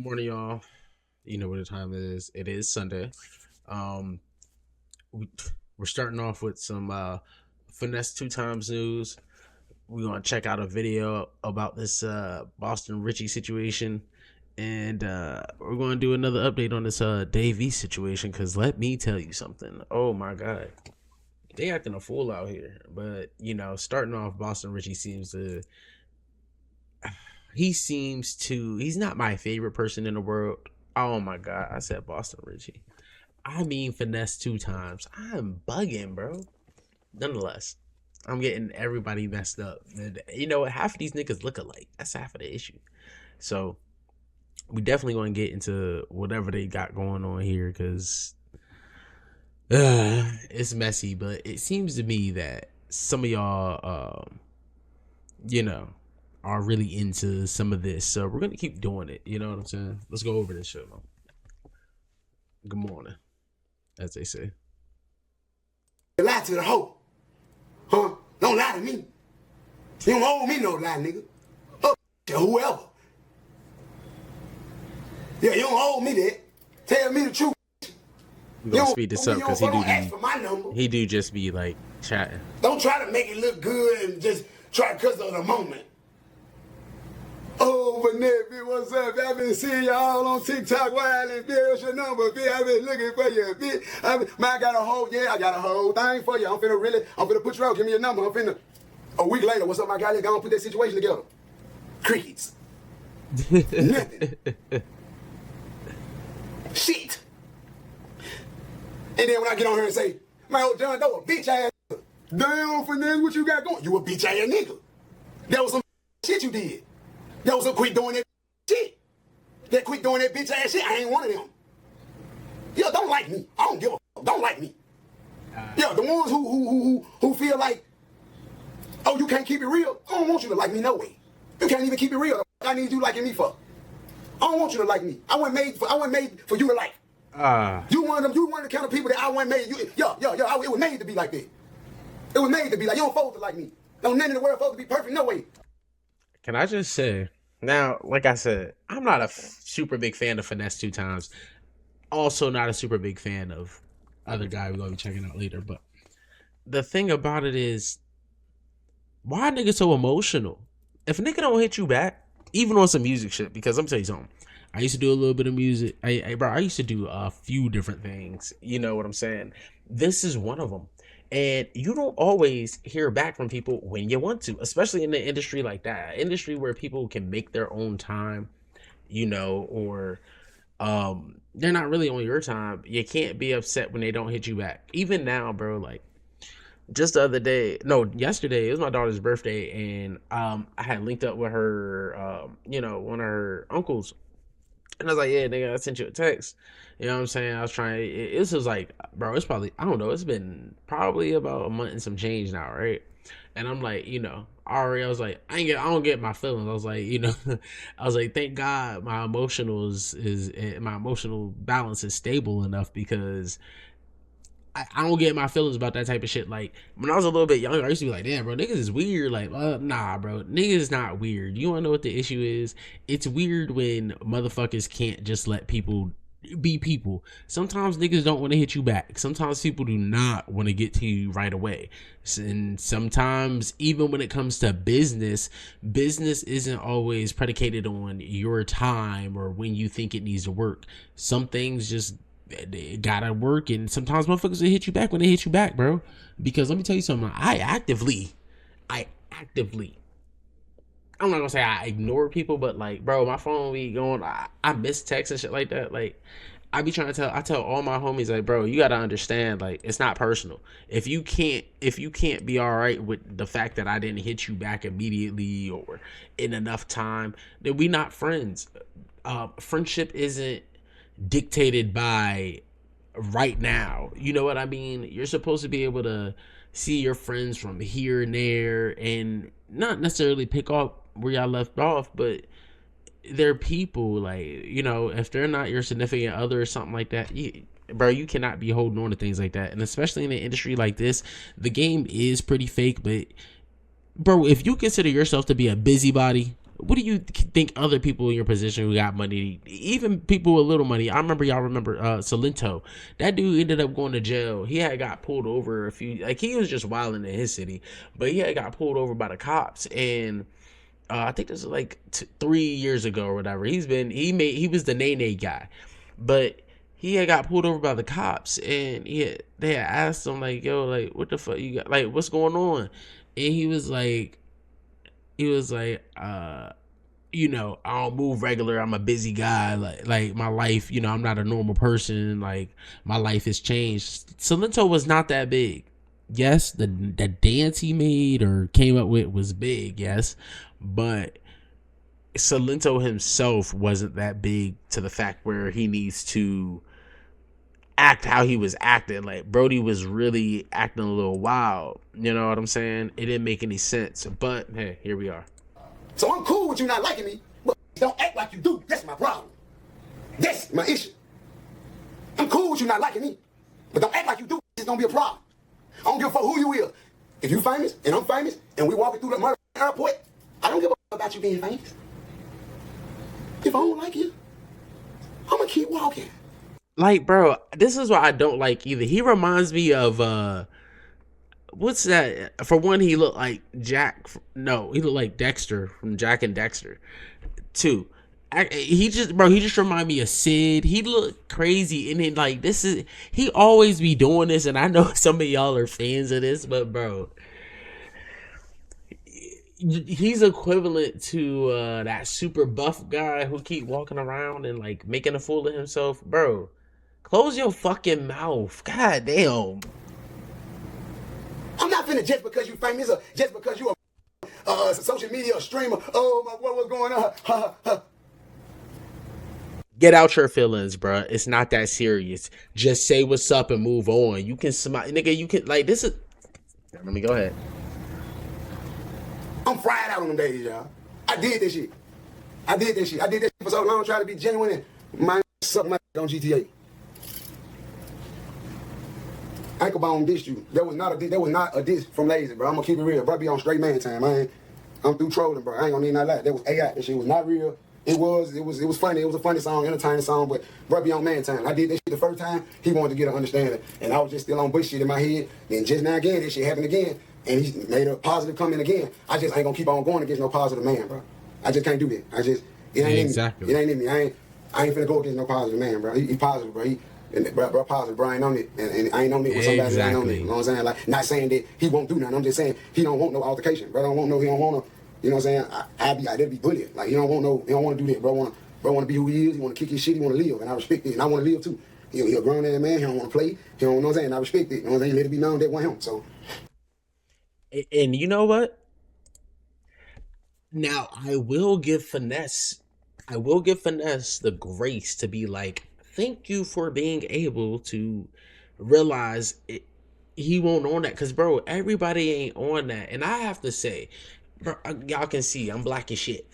Morning, y'all. You know what the time it is. It is Sunday. Um, we, we're starting off with some Finesse2Tyme news. We're gonna check out a video about this Boston Richie situation, and we're gonna do another update on this Dave East situation. Cause let me tell you something. Oh my God, they acting a fool out here. But starting off, Boston Richie he's not my favorite person in the world. Oh my God, I said Boston Richie. I mean finesse two times. I'm bugging, bro. Nonetheless, I'm getting everybody messed up. And you know what? Half of these niggas look alike. That's half of the issue. So we definitely gonna get into whatever they got going on here because it's messy. But it seems to me that some of y'all, you know, are really into some of this. So we're gonna keep doing it. You know what I'm saying? Let's go over this shit, man. Good morning, as they say. Lie to the hoe. Huh? Don't lie to me. You don't owe me no lie, nigga. To whoever. Yeah, you don't owe me that. Tell me the truth. I'm gonna speed this up because he do just be like chatting. Don't try to make it look good and just try because of the moment. Oh, but Nick, what's up? I've been seeing y'all on TikTok wild and Bill, your number, B. I've been looking for you, B. I got a whole thing for you. I'm finna put you out. Give me your number. A week later, what's up, my guy? Let's go and put that situation together. Crickets. Nothing. Shit. And then when I get on here and say, my old John Doe, a bitch ass nigga. Damn, Finesse, what you got going? You a bitch ass nigga. That was some shit you did. That was some quit doing that shit. That quit doing that bitch ass shit. I ain't one of them. Yo, don't like me. I don't give a fuck. Don't like me. Yo, the ones who feel like, oh, you can't keep it real. I don't want you to like me no way. You can't even keep it real. I need you liking me for. I don't want you to like me. I wasn't made for you to like. You one of the kind of people that I wasn't made. It was made to be like that. It was made to be like, you don't supposed to like me. Don't none in the world supposed to be perfect, no way. Can I just say, now, like I said, I'm not a super big fan of Finesse2Tyme. Also not a super big fan of other guy we're going to be checking out later. But the thing about it is, why nigga so emotional? If a nigga don't hit you back, even on some music shit, because I'm telling you something. I used to do a little bit of music. I used to do a few different things. You know what I'm saying? This is one of them. And you don't always hear back from people when you want to, especially in an industry like that, industry where people can make their own time, or they're not really on your time. You can't be upset when they don't hit you back. Even now, bro, like just the other day, no, yesterday, it was my daughter's birthday, and I had linked up with her, one of her uncles. And I was like, yeah, nigga, I sent you a text. You know what I'm saying? I was trying, it was like, bro, it's probably, I don't know, it's been probably about a month and some change now, right? And I'm like, I was like, I don't get my feelings. I was like, I was like, thank God my emotional my emotional balance is stable enough because I don't get my feelings about that type of shit. Like, when I was a little bit younger, I used to be like, damn, bro, niggas is weird. Like, nah, bro, niggas is not weird. You wanna know what the issue is? It's weird when motherfuckers can't just let people be people. Sometimes niggas don't want to hit you back. Sometimes people do not want to get to you right away. And sometimes, even when it comes to business isn't always predicated on your time or when you think it needs to work. Some things just, it gotta work, and sometimes motherfuckers will hit you back when they hit you back, bro. Because let me tell you something, I actively I'm not gonna say I ignore people, but like, bro, my phone be going, I miss texts and shit like that. Like, I be trying to tell all my homies, like, bro, you gotta understand, like, it's not personal. If you can't be all right with the fact that I didn't hit you back immediately or in enough time, then we not friends. Friendship isn't dictated by right now. You know what I mean? You're supposed to be able to see your friends from here and there and not necessarily pick up where y'all left off, but they're people. Like, if they're not your significant other or something like that, bro, you cannot be holding on to things like that. And especially in an industry like this, the game is pretty fake. But bro, if you consider yourself to be a busybody, What do you think other people in your position who got money, even people with little money? Y'all remember Salento. That dude ended up going to jail. He had got pulled over he was just wilding in his city, but he had got pulled over by the cops. And I think this was like 3 years ago or whatever. He was the Nene guy, but he had got pulled over by the cops, and they had asked him like, "Yo, like, what the fuck you got? Like, what's going on?" And he was like, I don't move regular. I'm a busy guy. Like my life, I'm not a normal person. Like my life has changed. Salento was not that big. Yes, the dance he made or came up with was big. Yes, but Salento himself wasn't that big to the fact where he needs to act how he was acting. Like Brody was really acting a little wild. You know what I'm saying? It didn't make any sense. But hey, here we are. So I'm cool with you not liking me, but don't act like you do. That's my problem. That's my issue. I'm cool with you not liking me, but don't act like you do. It's gonna be a problem. I don't give a fuck who you is. If you famous and I'm famous and we walking through the mother airport, I don't give a fuck about you being famous. If I don't like you, I'm gonna keep walking. Like, bro, this is what I don't like either. He reminds me of what's that? For one, he looked like Jack. No, he looked like Dexter from Jack and Dexter. Two, he just remind me of Sid. He looked crazy, and then like he always be doing this. And I know some of y'all are fans of this, but bro, he's equivalent to that super buff guy who keep walking around and like making a fool of himself, bro. Close your fucking mouth. God damn. I'm not finna just because you famous or just because you a social media streamer. Oh, my, what's going on? Get out your feelings, bro. It's not that serious. Just say what's up and move on. You can smile, nigga. You can like this is. Let me go ahead. I'm fried out on them days, y'all. I did this shit. I did this shit for so long, trying to be genuine. My suck my on GTA. Anklebone dissed you. That was not a diss from Lazy, bro. I'm gonna keep it real. Bro, be on straight man time. I'm through trolling, bro. I ain't gonna need not lie. That was AI. That shit was not real. It was funny. It was a funny song, entertaining song, but bro, be on man time. I did that shit the first time. He wanted to get an understanding, and I was just still on bush shit in my head. Then just now again, this shit happened again, and he made a positive comment again. I just ain't gonna keep on going against no positive man, bro. I just can't do that. It ain't exactly. in me. It ain't in me. I ain't finna go against no positive man, bro. He positive, bro. Bro, positive, bro, I ain't on it. And I ain't on it with somebody that ain't on it. You know what I'm saying? Like, not saying that he won't do nothing. I'm just saying he don't want no altercation. Bro, he don't want to, you know what I'm saying? I'd be bullied. Like, he don't want to do that. Bro want to be who he is. He want to kick his shit. He want to live. And I respect it. And I want to live too. He a grown ass man. He don't want to play. He don't know what I'm saying? And I respect it. You know what I'm saying? Let it be known that wasn't him. So. And you know what? Now, I will give Finesse the grace to be like, thank you for being able to realize it, he won't on that. Because, bro, everybody ain't on that. And I have to say, bro, y'all can see I'm black as shit.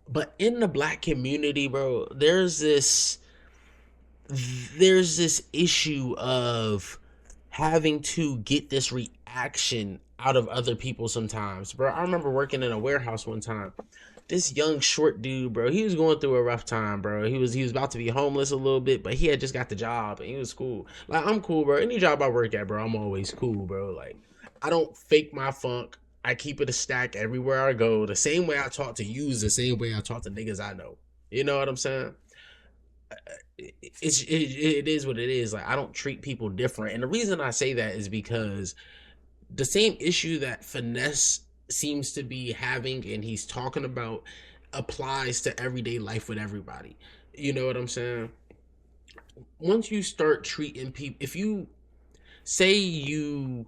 But in the black community, bro, there's this issue of having to get this reaction out of other people sometimes. Bro, I remember working in a warehouse one time. This young short dude, bro, he was going through a rough time, bro. He was about to be homeless a little bit, but he had just got the job and he was cool. Like, I'm cool, bro. Any job I work at, bro, I'm always cool, bro. Like, I don't fake my funk. I keep it a stack everywhere I go. The same way I talk to you is the same way I talk to niggas I know. You know what I'm saying? It is what it is. Like, I don't treat people different. And the reason I say that is because the same issue that Finesse seems to be having and he's talking about applies to everyday life with everybody. You know what I'm saying? Once you start treating people, if you say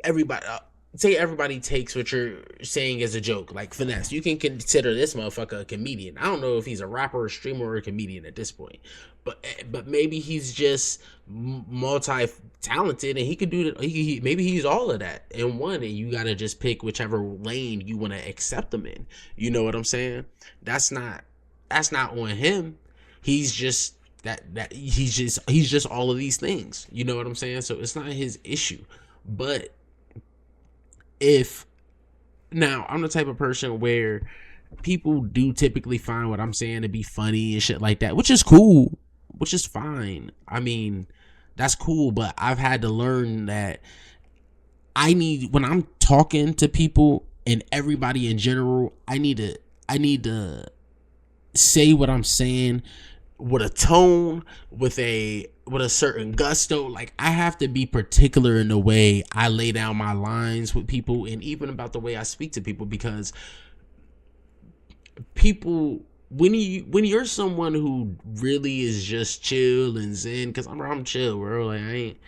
everybody takes what you're saying as a joke, like Finesse, you can consider this motherfucker a comedian. I don't know if he's a rapper, a streamer, or a comedian at this point, but maybe he's just multi-talented and he could do it. Maybe he's all of that in one, and you gotta just pick whichever lane you want to accept him in. You know what I'm saying? That's not on him. He's just he's just all of these things. You know what I'm saying? So it's not his issue. But now I'm the type of person where people do typically find what I'm saying to be funny and shit like that, which is cool, which is fine. I mean, that's cool, but I've had to learn that when I'm talking to people and everybody in general, I need to say what I'm saying with a tone, with a certain gusto. Like, I have to be particular in the way I lay down my lines with people, and even about the way I speak to people, because people, when you're someone who really is just chill and zen, because I'm chill, bro. Like,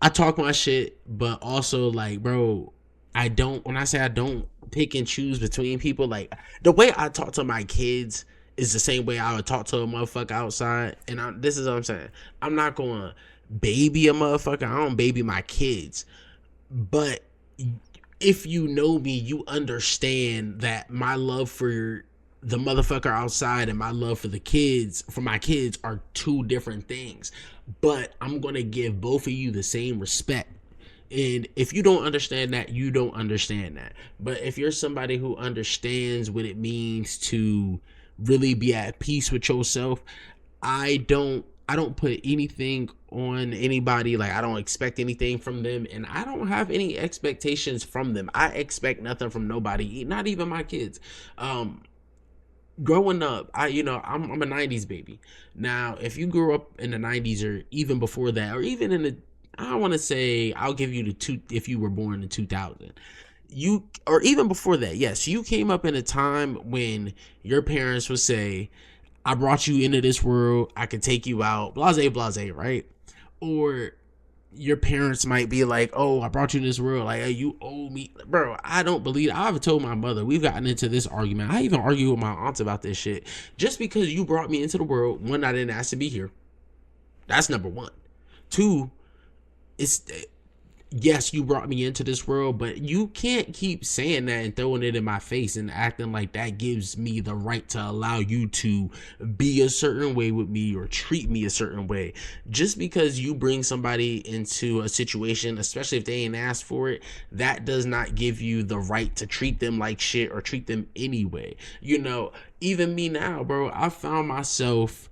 I talk my shit, but also, like, bro, when I say I don't pick and choose between people, like, the way I talk to my kids is the same way I would talk to a motherfucker outside. And this is what I'm saying. I'm not going to baby a motherfucker. I don't baby my kids. But if you know me, you understand that my love for the motherfucker outside and my love for my kids are two different things. But I'm going to give both of you the same respect. And if you don't understand that, you don't understand that. But if you're somebody who understands what it means to really be at peace with yourself, I don't put anything on anybody. Like, I don't expect anything from them, and I don't have any expectations from them. I expect nothing from nobody, not even my kids. Growing up, I'm a 90s baby. Now, if you grew up in the 90s or even before that, or even in the, I don't want to say, I'll give you if you were born in 2000, or even before that, yes, you came up in a time when your parents would say, I brought you into this world, I could take you out, blase, blase, right? Or your parents might be like, oh, I brought you in this world, like, hey, you owe me. Bro, I don't believe it. I've told my mother, we've gotten into this argument. I even argue with my aunts about this shit. Just because you brought me into the world, one, I didn't ask to be here. That's number one. Two, yes, you brought me into this world, but you can't keep saying that and throwing it in my face and acting like that gives me the right to allow you to be a certain way with me or treat me a certain way. Just because you bring somebody into a situation, especially if they ain't asked for it, that does not give you the right to treat them like shit or treat them anyway. Even me now, bro, I found myself,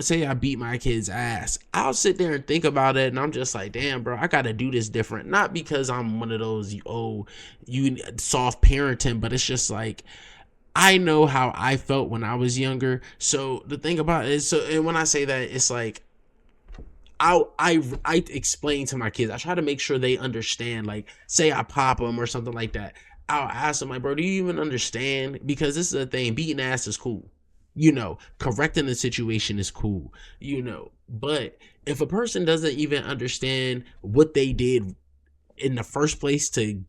say I beat my kid's ass, I'll sit there and think about it, and I'm just like, damn, bro, I gotta do this different. Not because I'm one of those, you soft parenting, but it's just like, I know how I felt when I was younger. So the thing about it is, and when I say that, it's like, I explain to my kids, I try to make sure they understand. Like, say I pop them or something like that, I'll ask them, like, bro, do you even understand? Because this is the thing, beating ass is cool. Correcting the situation is cool, but if a person doesn't even understand what they did in the first place to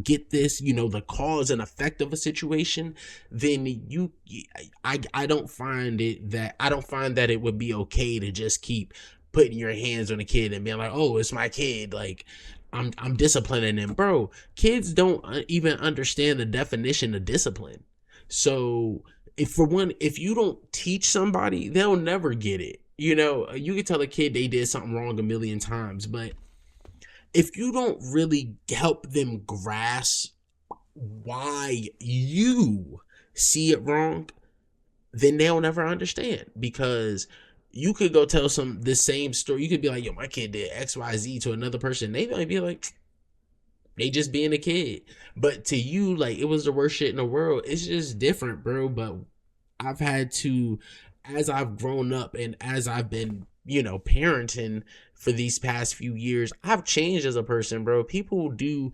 get this, the cause and effect of a situation, then I don't find that it would be okay to just keep putting your hands on a kid and being like, oh, it's my kid, like, I'm disciplining them. Bro, kids don't even understand the definition of discipline. So if you don't teach somebody, they'll never get it. You can tell a kid they did something wrong a million times, but if you don't really help them grasp why you see it wrong, then they'll never understand. Because you could go tell the same story. You could be like, yo, my kid did XYZ to another person. They might be like, they just being a kid. But to you, like, it was the worst shit in the world. It's just different, bro. But I've had to, as I've grown up and as I've been, parenting for these past few years, I've changed as a person, bro. People do,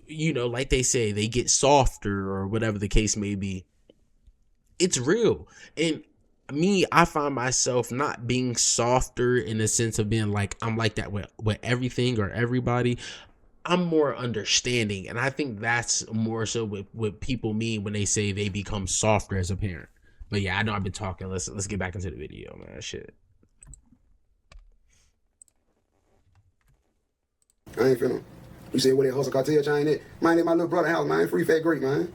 like they say, they get softer or whatever the case may be. It's real. And me, I find myself not being softer in the sense of being like, I'm like that with everything or everybody. I'm more understanding, and I think that's more so what people mean when they say they become softer as a parent. But yeah, I know I've been talking. Let's get back into the video, man. Shit. I ain't finna. You say where that hustle cartel chain at? Man, at my little brother house, man. Free fat great, man.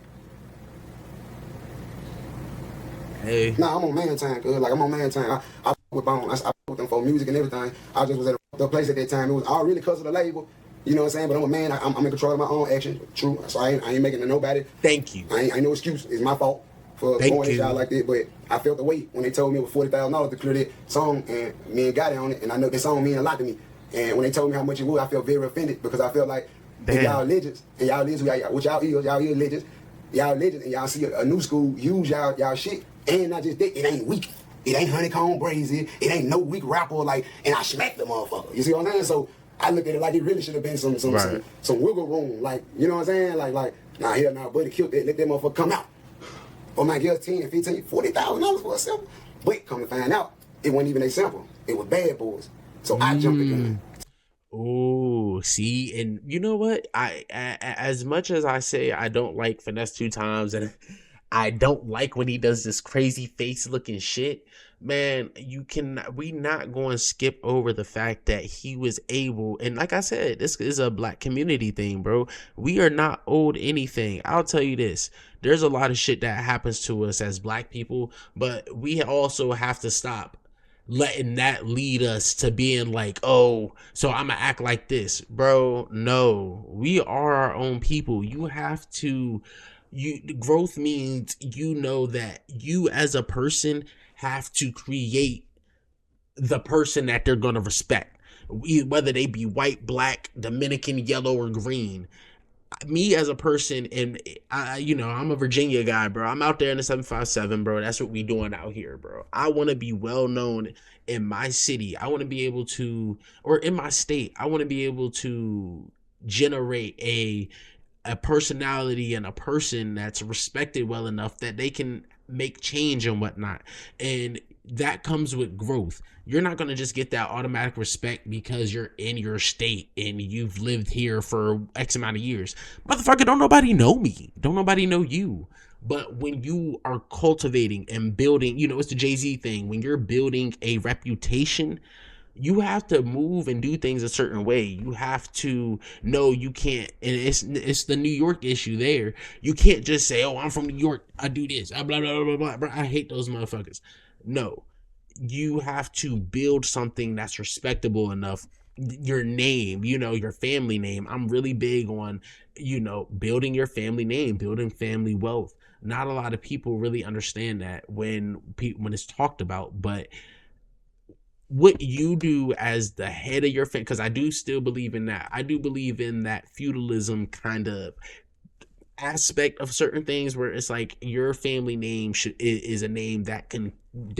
Hey. Nah, I'm on man time, cuz. Like, I'm on man time. I with Bone. I with them for music and everything. I just was at the place at that time. It was all really because of the label. You know what I'm saying? But I'm a man. I'm in control of my own actions. True. So I ain't making it to nobody. Thank you. I ain't no excuse. It's my fault for Thank going at you. y'all like that. But I felt the weight when they told me it was $40,000 to clear that song, and me and got it on it. And I know that song mean a lot to me. And when they told me how much it was, I felt very offended because I felt like if y'all legends and y'all legends, what y'all is legends. Y'all legends, and y'all see a new school use y'all shit, and not just that, it ain't weak. It ain't honeycomb brazy. It ain't no weak rapper like, and I smacked the motherfucker. You see what I'm saying? So I look at it like it really should have been some wiggle room, like, you know what I'm saying? Like nah, hell nah, buddy, killed that, let that motherfucker come out. Oh my girl, 10, 15, $40,000 for a sample. But come to find out, it wasn't even a sample. It was Bad Boys. So I jumped the gun. Oh, see, and you know what? As much as I say I don't like Finesse2Tyme, and I don't like when he does this crazy face looking shit, man, we not going to skip over the fact that he was able, and like I said, this is a black community thing, bro. We are not owed anything. I'll tell you this. There's a lot of shit that happens to us as black people, but we also have to stop letting that lead us to being like, oh, so I'm gonna act like this, bro. No, we are our own people. You have to, growth means, you know, that you as a person have to create the person that they're gonna respect, whether they be white, black, Dominican, yellow, or green. Me as a person, and I'm a Virginia guy, bro. I'm out there in the 757, bro. That's what we doing out here, bro. I want to be well known in my city. I want to be able to, or in my state, I want to be able to generate a personality and a person that's respected well enough that they can make change and whatnot. And that comes with growth. You're not going to just get that automatic respect because you're in your state and you've lived here for X amount of years. Motherfucker, don't nobody know me. Don't nobody know you. But when you are cultivating and building, it's the Jay-Z thing. When you're building a reputation, you have to move and do things a certain way. You have to know you can't, and it's the New York issue there. You can't just say, oh, I'm from New York, I do this, blah, blah, blah, blah, blah. I hate those motherfuckers. No, you have to build something that's respectable enough. Your name, your family name. I'm really big on, building your family name, building family wealth. Not a lot of people really understand that when it's talked about, but what you do as the head of your family, because I do still believe in that. I do believe in that feudalism kind of aspect of certain things where it's like your family name is a name that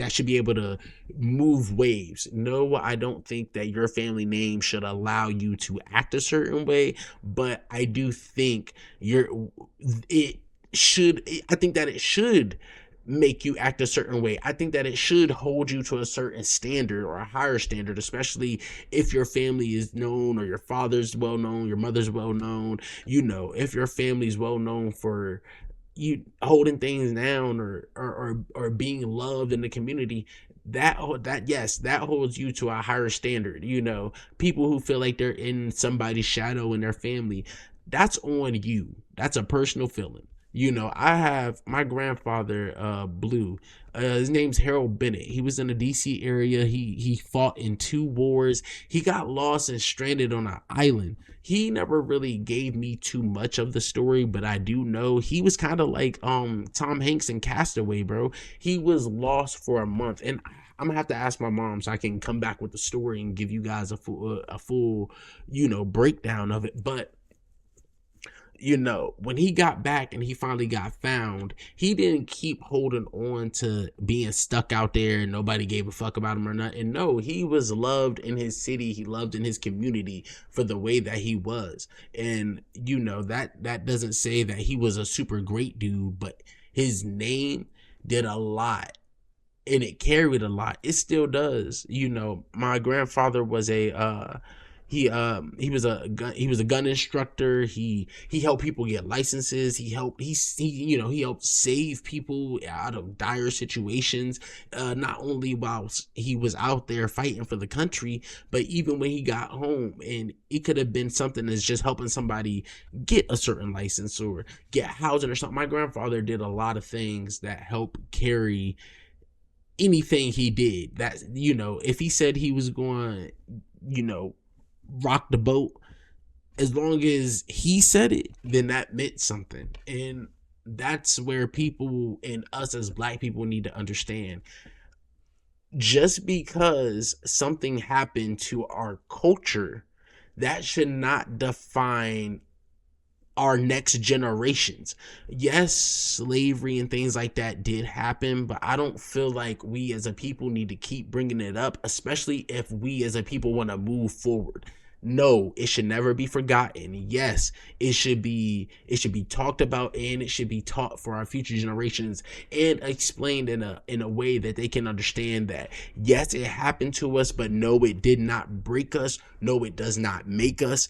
should be able to move waves. No, I don't think that your family name should allow you to act a certain way, but I do think I think that it should make you act a certain way. I think that it should hold you to a certain standard or a higher standard, especially if your family is known, or your father's well known, your mother's well known. If your family's well known for you holding things down, or being loved in the community, that holds you to a higher standard. People who feel like they're in somebody's shadow in their family, that's on you. That's a personal feeling. I have my grandfather, Blue. His name's Harold Bennett. He was in the DC area. He fought in 2 wars. He got lost and stranded on an island. He never really gave me too much of the story, but I do know he was kind of like Tom Hanks in Castaway, bro. He was lost for a month, and I'm gonna have to ask my mom so I can come back with the story and give you guys a full breakdown of it. But when he got back and he finally got found, he didn't keep holding on to being stuck out there and nobody gave a fuck about him or nothing. No, he was loved in his city. He loved in his community for the way that he was. And that doesn't say that he was a super great dude, but his name did a lot. And it carried a lot. It still does. My grandfather was he was a gun instructor. He helped people get licenses. He helped save people out of dire situations. Not only while he was out there fighting for the country, but even when he got home, and it could have been something that's just helping somebody get a certain license or get housing or something. My grandfather did a lot of things that help carry anything he did. That if he said he was going rock the boat, as long as he said it, then that meant something. And that's where people and us as black people need to understand. Just because something happened to our culture, that should not define our next generations. Yes, slavery and things like that did happen, but I don't feel like we as a people need to keep bringing it up, especially if we as a people want to move forward. No, it should never be forgotten. Yes, it should be talked about, and it should be taught for our future generations and explained in a way that they can understand that yes, it happened to us, but no, it did not break us. No, it does not make us.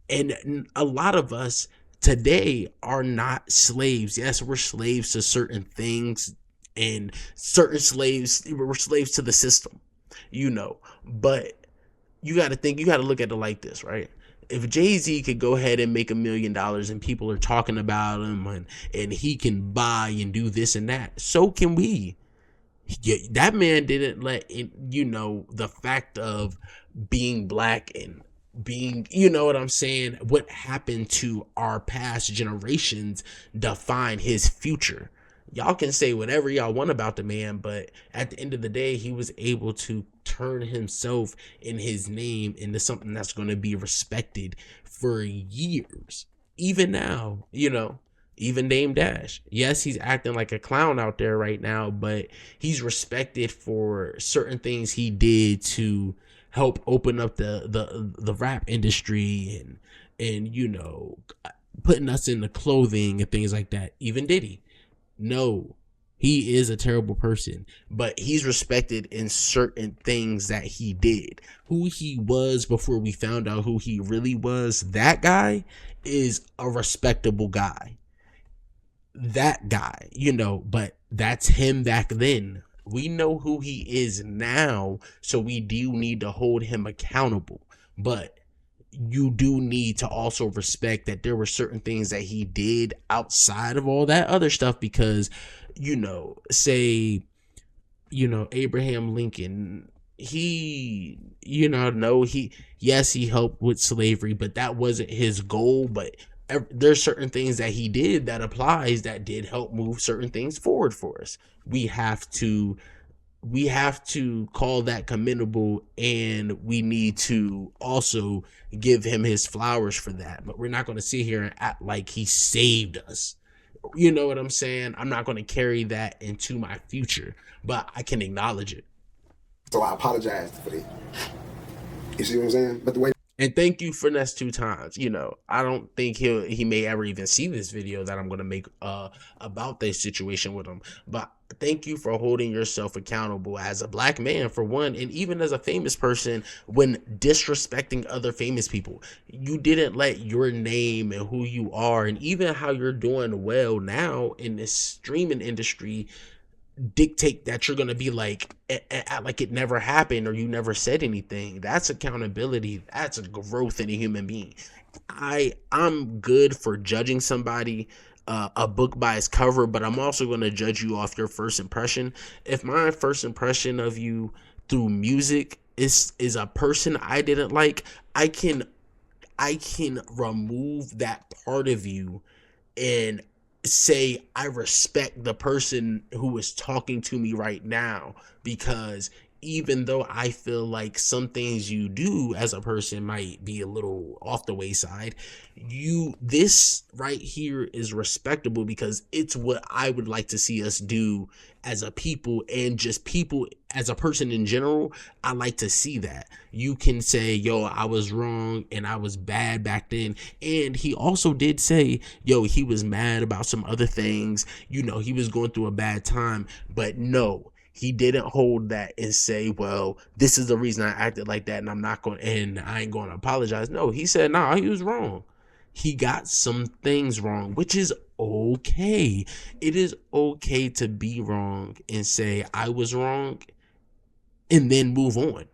And a lot of us today are not slaves. Yes, we're slaves to certain things, and certain slaves, we're slaves to the system, but you got to look at it like this, right? If Jay-Z could go ahead and make $1 million and people are talking about him, and he can buy and do this and that, so can we. Yeah, that man didn't let it, the fact of being black and being, you know what I'm saying, what happened to our past generations define his future. Y'all can say whatever y'all want about the man, but at the end of the day, he was able to turn himself and his name into something that's going to be respected for years. Even now, even Dame Dash. Yes, he's acting like a clown out there right now, but he's respected for certain things he did to help open up the rap industry, and putting us in the clothing and things like that. Even Diddy. No, he is a terrible person, but he's respected in certain things that he did. Who he was before we found out who he really was, that guy is a respectable guy. That guy, but that's him back then. We know who he is now, so we do need to hold him accountable. But you do need to also respect that there were certain things that he did outside of all that other stuff, because, say, Abraham Lincoln, he, no, yes, he helped with slavery, but that wasn't his goal. But there's certain things that he did that applies that did help move certain things forward for us. We have to call that commendable, and we need to also give him his flowers for that. But we're not going to sit here and act like he saved us. You know what I'm saying? I'm not going to carry that into my future, but I can acknowledge it. So I apologize for that. You see what I'm saying? But the way. And thank you, Finesse2Tyme. I don't think he may ever even see this video that I'm gonna make about this situation with him. But thank you for holding yourself accountable as a black man, for one, and even as a famous person, when disrespecting other famous people. You didn't let your name and who you are, and even how you're doing well now in this streaming industry, dictate that you're gonna be like it never happened, or you never said anything. That's accountability. That's a growth in a human being. I'm good for judging somebody, a book by its cover, but I'm also going to judge you off your first impression. If my first impression of you through music is a person I didn't like, I can remove that part of you and say I respect the person who is talking to me right now, because even though I feel like some things you do as a person might be a little off the wayside, this right here is respectable, because it's what I would like to see us do as a people, and just people as a person in general. I like to see that you can say, yo, I was wrong and I was bad back then. And he also did say, yo, he was mad about some other things, he was going through a bad time. But no, he didn't hold that and say, well, this is the reason I acted like that, and I ain't going to apologize. No, he said, nah, he was wrong. He got some things wrong, which is okay. It is okay to be wrong and say I was wrong, and then move on.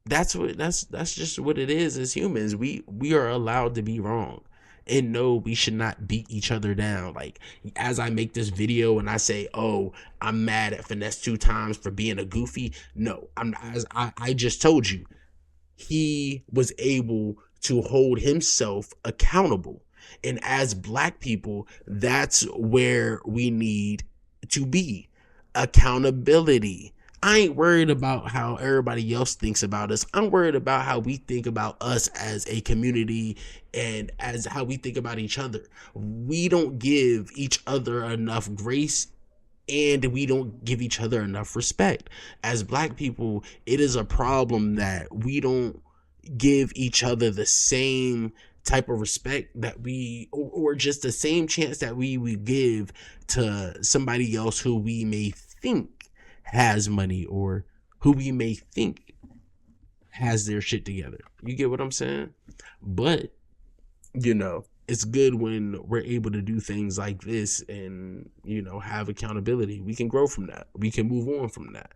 That's just what it is. As humans, we are allowed to be wrong. And no, we should not beat each other down. Like, as I make this video and I say, oh, I'm mad at Finesse2Tyme for being a goofy. No, I just told you, he was able to hold himself accountable. And as black people, that's where we need to be. Accountability. I ain't worried about how everybody else thinks about us. I'm worried about how we think about us as a community and as how we think about each other. We don't give each other enough grace, and we don't give each other enough respect. As black people, it is a problem that we don't give each other the same type of respect that or just the same chance that we would give to somebody else who we may think has money or who we may think has their shit together. You get what I'm saying? But it's good when we're able to do things like this and, have accountability. We can grow from that. We can move on from that.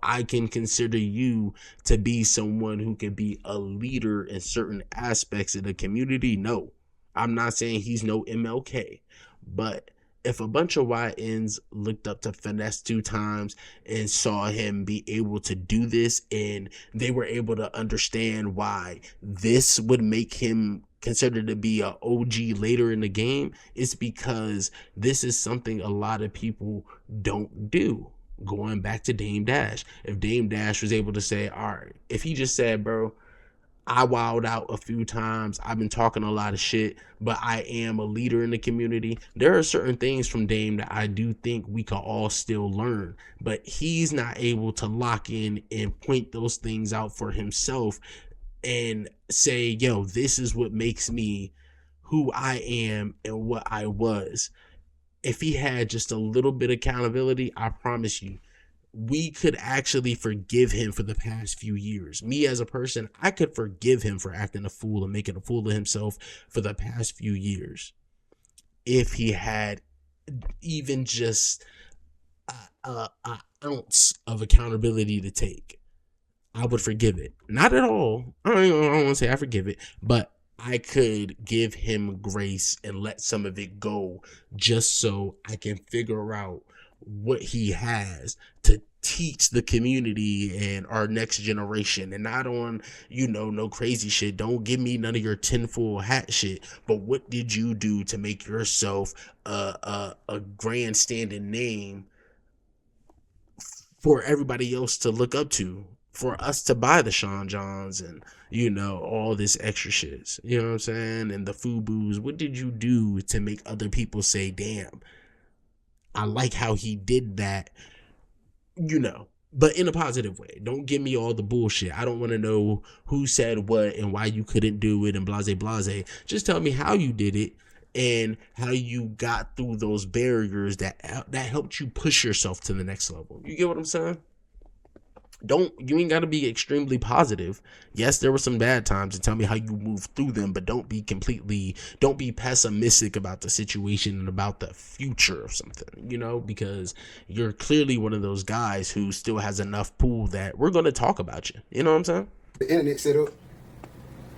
I can consider you to be someone who can be a leader in certain aspects of the community. No, I'm not saying he's no MLK, but if a bunch of YNs looked up to Finesse2Tyme and saw him be able to do this, and they were able to understand why this would make him considered to be an OG later in the game, it's because this is something a lot of people don't do. Going back to Dame Dash, if Dame Dash was able to say, all right, if he just said, bro, I wowed out a few times, I've been talking a lot of shit, but I am a leader in the community. There are certain things from Dame that I do think we can all still learn, but he's not able to lock in and point those things out for himself and say, yo, this is what makes me who I am and what I was. If he had just a little bit of accountability, I promise you, we could actually forgive him for the past few years. Me as a person, I could forgive him for acting a fool and making a fool of himself for the past few years. If he had even just an ounce of accountability to take, I would forgive it. Not at all. I don't want to say I forgive it, but I could give him grace and let some of it go just so I can figure out what he has to teach the community and our next generation. And not on, no crazy shit. Don't give me none of your tinfoil hat shit. But what did you do to make yourself a grandstanding name for everybody else to look up to? For us to buy the Sean Johns and, all this extra shit. You know what I'm saying? And the FUBUs. What did you do to make other people say, damn, I like how he did that, but in a positive way. Don't give me all the bullshit. I don't want to know who said what and why you couldn't do it and blase blase. Just tell me how you did it and how you got through those barriers that helped you push yourself to the next level. You get what I'm saying? You ain't got to be extremely positive. Yes, there were some bad times, and tell me how you moved through them, but don't be pessimistic about the situation and about the future of something, because you're clearly one of those guys who still has enough pull that we're going to talk about you. You know what I'm saying? The internet set up,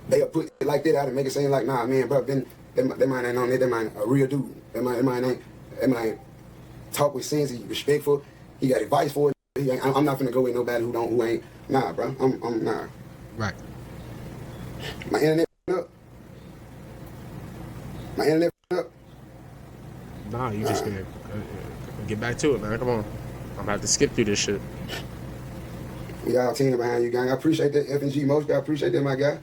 they'll put it like that out and make it seem like, nah, man, bro, that man ain't on it. That man a real dude. That man talk with sense. He respectful. He got advice for it. I'm not finna go with nobody who ain't. Nah, bro. I'm nah. Right. My internet up. Nah, you just gonna get back to it, man. Come on. I'm about to skip through this shit. We all team behind you, gang. I appreciate that, F&G most. I appreciate that, my guy.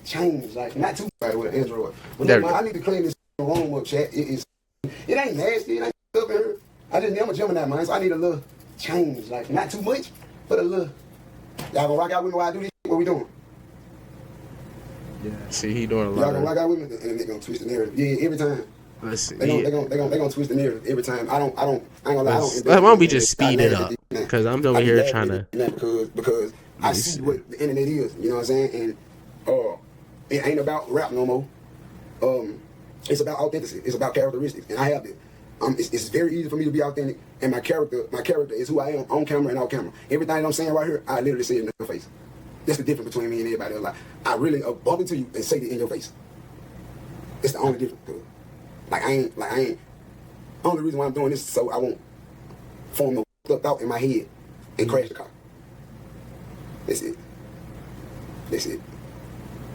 Change, like, not too bad with an Android. But look, man, I need to clean this room up, chat. It ain't nasty. It ain't up in here. I'm a Gemini, man, so I need a little change, like not too much, but a little. Y'all gonna rock out with me while I do this shit? What we doing? Yeah, see, he doing a lot. Y'all gonna rock out with me, and they gonna twist the narrative. Yeah, every time. Let's see. They gonna twist the narrative every time. I ain't gonna lie. Why don't we just speed it up? Because I'm over here trying to. Because I see what the internet is. You know what I'm saying? And it ain't about rap no more. It's about authenticity. It's about characteristics, and I have it. It's very easy for me to be authentic, and my character is who I am on camera and off camera. Everything that I'm saying right here, I literally say it in your face. That's the difference between me and everybody else. Like, I really bump into you and say it in your face. It's the only difference. I ain't. Only reason why I'm doing this is so I won't form no thought in my head and crash the car. That's it. That's it.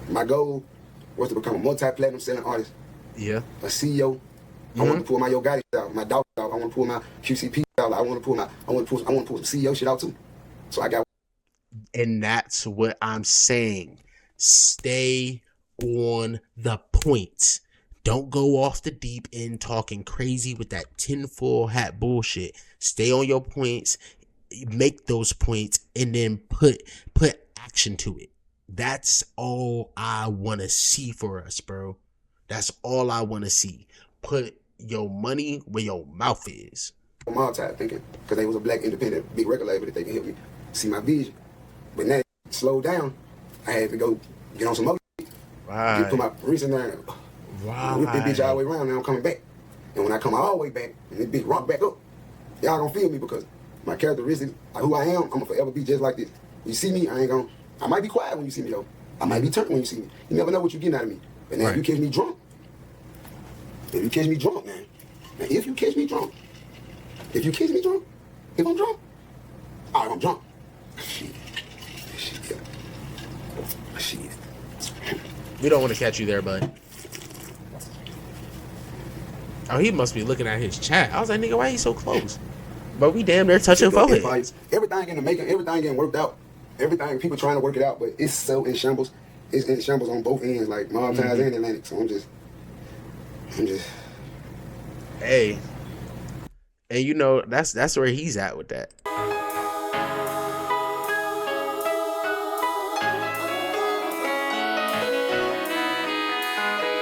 My goal was to become a multi-platinum selling artist, Yeah. a CEO. I want to pull my Yo Gotti out, my dog out. I want to pull my QCP out. I want to pull some CEO shit out too. So I got. And that's what I'm saying. Stay on the point. Don't go off the deep end talking crazy with that tinfoil hat bullshit. Stay on your points, make those points, and then put action to it. That's all I want to see for us, bro. That's all I want to see. Put your money where your mouth is. Multi thinking because they was a black independent big record label that they can help me see my vision. But now it slowed down. I had to go get on some more. Right. Put my wrist in there. Right. Whip this bitch all the way around. Now I'm coming back. And when I come all the way back, and this bitch rock back up, y'all gonna feel me because my characteristics, who I am, I'm gonna forever be just like this. You see me, I might be quiet when you see me though. I might be turned when you see me. You never know what you're getting out of me. But now Right. if you catch me drunk, man. Now if you catch me drunk, if I'm drunk, all right, I'm drunk. Shit. We don't want to catch you there, bud. Oh, he must be looking at his chat. I was like, nigga, why he so close? But we damn near touching foreheads. Everything in the making, everything getting worked out. Everything, people trying to work it out, but it's so in shambles. It's in shambles on both ends, like Mob Ties and Atlantic. So I'm just. Hey. And you know, that's where he's at with that.